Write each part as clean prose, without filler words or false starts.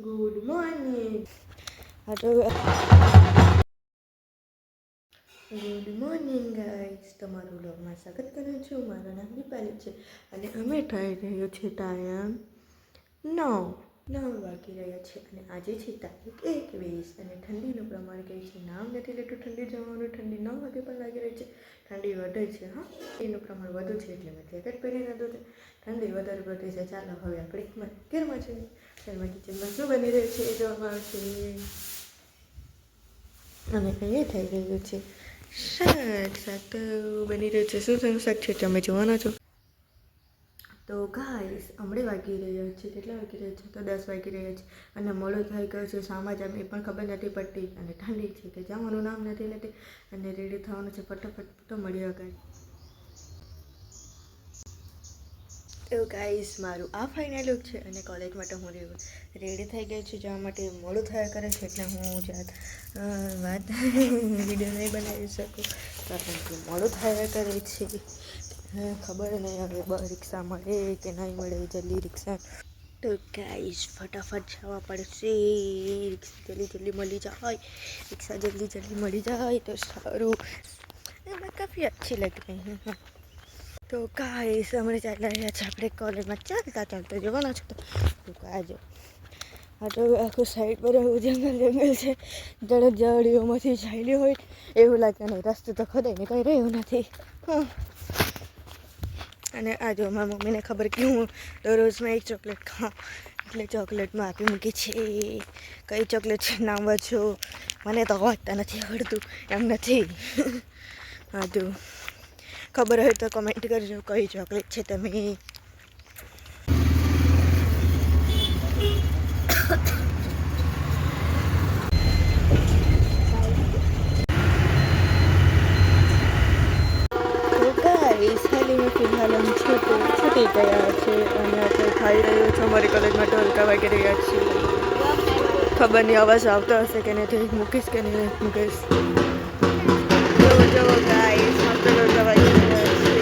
Good morning. Good morning guys, તમારું વ્લોગમાં સ્વાગત કરું છું. મારું નામ દીપાલી છે અને અમે થઈ રહ્યો છે ટાઈમ 9 વાગી રહ્યા છે અને આજે છે તારીખ 21 અને ઠંડીનું પ્રમાણ કહે છે નામ નથી લેતું ઠંડી જવાનું. ઠંડી 9 વાગે પણ લાગી રહી છે. ઠંડી વધે છે. હા, એનું પ્રમાણ વધુ છે એટલે મેં જેકેટ પહેરી લીધું છે. ઠંડી વધારે પડતી છે. ચાલો હવે આપણે ઘરમાં છે. ઘરમાં કિચનમાં શું બની રહ્યું છે એ જોવામાં આવશે. અને એ થઈ રહ્યું છે શાક તો બની રહ્યું છે. શું શાક છે તમે જોવાના છો. તો ગાઈસ હમણાં વાગી રહ્યા છે. કેટલા વાગી રહ્યા છે? તો 10 વાગી રહ્યા છે અને મોડું થઈ ગયું છે. શામાં જ એ પણ ખબર નથી પડતી અને ઠંડી છે કે જવાનું નામ નથી લેતી અને રેડી થવાનું છે. ફટાફટ તો મળ્યા ગાઈસ. તો ગાઈસ મારું આ ફાઇનલ લુક છે અને કોલેજ માટે હું રેડી થઈ ગઈ છું જવા માટે. મોડું થયા કરે છે એટલે હું વાત વિડીયો નહીં બનાવી શકું કારણ કે મોડું થયા કરે છે. ખબર નહીં હવે રિક્ષા મળે કે નહીં મળે જલ્દી રિક્ષા. તો ગાઈસ ફટાફટ જવા પડશે. રિક્ષા જલ્દી મળી જાય. રિક્ષા જલ્દી મળી જાય તો સારું. એમાં કાફી અચ્છી લગ રહી હૈ. તો ગાઈસ હમણાં ચાલી રહ્યા છે આપણે કોલેજમાં. ચાલતા જવાના છો તો કાજો આ તો આખું સાઈડ પર એવું જંગલ છે. ઝાડીઓમાંથી ચાલ્યું હોય એવું લાગે નહીં. રસ્તો તો ખોદાઈને કંઈ રહ્યું નથી. અને આ જો મારી મમ્મીને ખબર કે હું દરરોજમાં એક ચોકલેટ ખાઉં એટલે ચોકલેટમાં આપી મૂકી છે. કઈ ચોકલેટ છે નામ વાંચો, મને તો વાંચતા નથી આવડતું. એમ નથી. હા તો ખબર હોય તો કમેન્ટ કરજો કઈ ચોકલેટ છે તમે. ફિલહાલ અમે છૂટી ગયા છે અને આપણે ખાઈ રહ્યો છે. અમારી કોલેજમાં ઢોલકા વાગી રહ્યા છે. ખબર નહીં અવાજ આવતો હશે કે નહીં. મૂકીશ કે નહીં મૂકીશ. જો ગાઈસ ઢોલકા વાગી રહ્યા છે.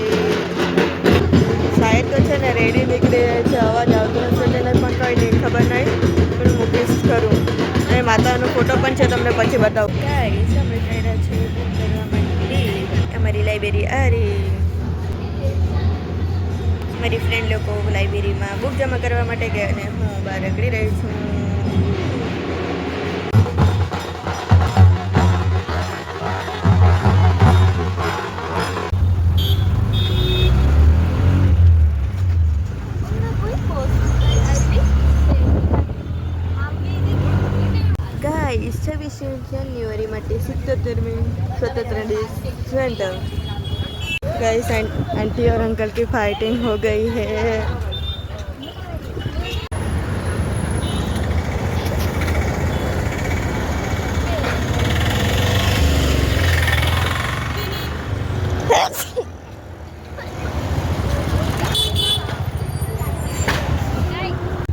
શાયદ તો છે ને રેડી નીકળી રહ્યા છે. અવાજ આવતો હશે કે નહીં પણ કંઈ નહીં ખબર નહીં. પણ મૂકીશ ખરું. અને માતાનો ફોટો પણ છે તમને પછી બતાવું. ગાઈસ અમે જઈ રહ્યા છીએ બુક કરવા માટે અમારી લાઇબ્રેરી. મારી ફ્રેન્ડ લોકો લાઇબ્રેરીમાં બુક જમા કરવા માટે ગયા અને હું બહાર રખડી રહી છું. गाइस 26 जनवरी માટે 77वीं स्वतंत्रता दिवस सेंटर. गाइस आंटी और अंकल की फाइटिंग हो गई है.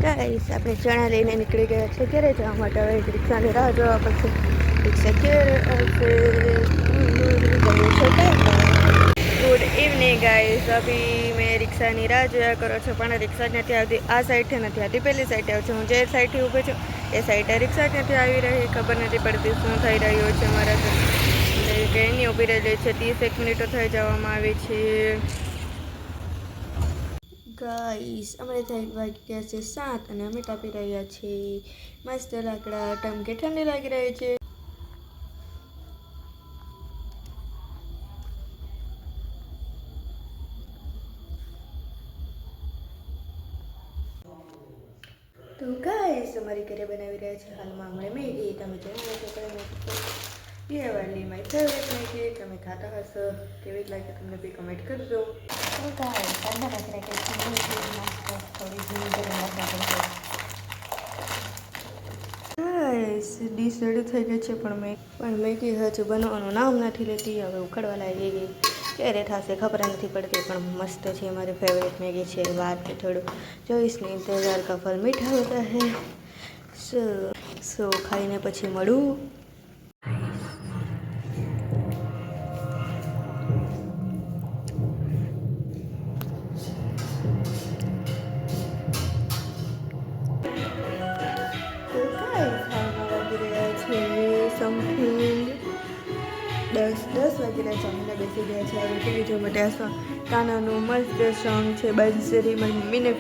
ગાઈસ આપણે ચણા લઈને નીકળી ગયા છે ઘરે જવા માટે. હવે રિક્ષાની રાહ જોવા પડશે. રિક્ષા ક્યારે આવશે? Good evening guys. અભી મેં રિક્ષાની રાહ જોયા કરો છો પણ રિક્ષા નથી આવતી. આ સાઈડથી નથી આવતી, પેલી સાઈડે આવે છે. હું જે સાઈડથી ઊભી છું એ સાઈડે રિક્ષા નથી આવી રહી. ખબર નથી પડતી શું થઈ રહ્યું છે મારા સાથે. ટ્રેનની ઊભી રહેલી છે. 30 મિનિટો થઈ જવામાં આવી છે. ગાઈસ અમે વાગી ગયા છે 7 અને અમે તાપી રહ્યા છીએ મસ્ત લાકડા. ટમકે ઠંડી લાગી રહી છે. તો ગાઈસ અમારી ઘરે બનાવી રહ્યા છે હાલમાં અમે મેગી. તમે જોઈ શકો એ વાલી મારી ફેવરેટ મેગી. તમે ખાતા હશો, કેવી લાગે તમને બી કમેન્ટ કરજો. તો ગાઈસ ડીશ રેડી થઈ ગઈ છે પણ મેગી હજુ બનવાનું નામ નથી લેતી. હવે ઉખડવા લાગી ગઈ. ક્યારે થશે ખબર નથી પડતી પણ મસ્ત છે. મારી ફેવરેટ મેગી છે. વાત કે થોડું જોઈશ ને ઇંતજાર કા ફલ મીઠા હોતા હૈ. સો ખાઈને પછી મળું. તો સમથિંગ 10 વાગ્યા જમીને બેસી ગયા છે. હવે ટીવી જોવા માટે આ કાનાનું મસ્ત સોંગ છે બંસરી. મારી મમ્મીને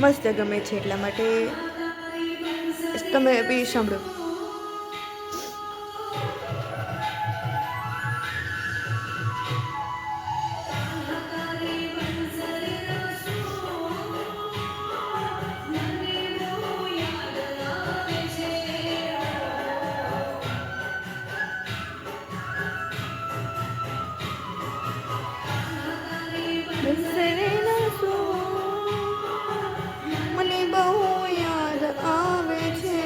મસ્ત ગમે છે એટલા માટે તમે બી સાંભળો. મને બહુ યાદ આવે છે.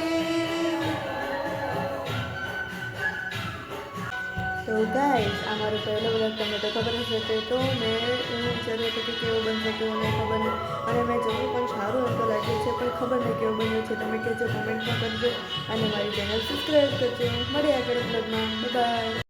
તો ગાઈસ આ મારો પહેલો બ્લોગ તમને તો ખબર જ હશે. તો મેં વિચાર્યું હતું કે કેવું બનશે કેવું નહીં ખબર નહીં, અને મેં જોયું પણ સારું એમ તો લાગ્યું છે, પણ ખબર નહીં કેવું બન્યું છે. તમે કહેજો, કોમેન્ટમાં કરજો અને મારી ચેનલ સબસ્ક્રાઈબ કરજો. મળીએ આગળ બ્લોગમાં. બાય.